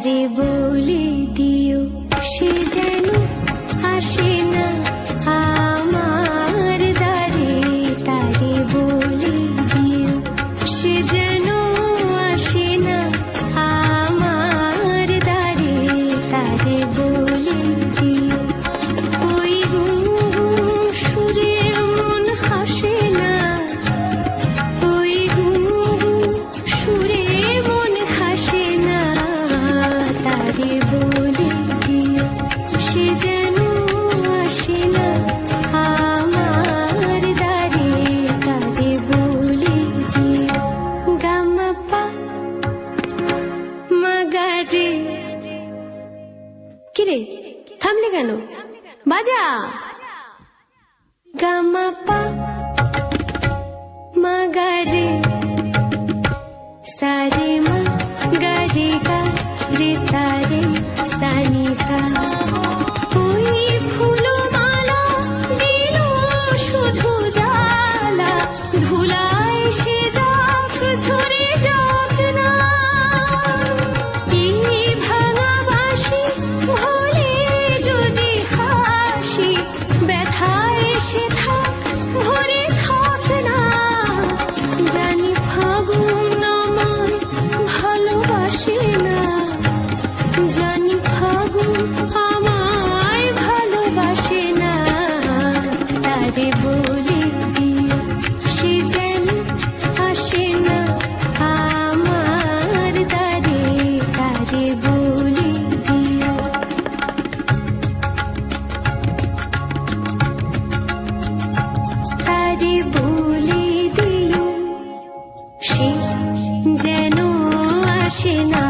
তারে বলে দিও সে যেন আসে না আমার দ্বারে, তারে বলে দিও সে যেন আসে না আমার দ্বারে, তারে বলে দিও ওই গুনগুন সুরে মন হাসে না, ওই গুনগুন সুরে মন হাসে না, তারে বলে দিও সে যেন আসে না আমার দ্বারে, তারে বলে দিও গামাপা মাগারে। কিরে থামলে কেন? বাজা গামাপা মাগারে সারে মা গারে গা রে সারে সানি সা। ওই ফুলো মালা দিল শুধু জ্বালা, ধুলায় সে যাক ঝরে যাক না, এই ভাঙা বাঁশি ভোলে যদি হাসি, ব্যথায় সে থাক ভরে থাক না। জানি ফাগুন আমায় ভালোবাসে না, জানি ফাগুন আমায় ভালোবাসে না, তারে বলে দিও সে যেন আসে না আমার দ্বারে, তারে বলে দিও। তারে বলে দিও সে যেন আসে না।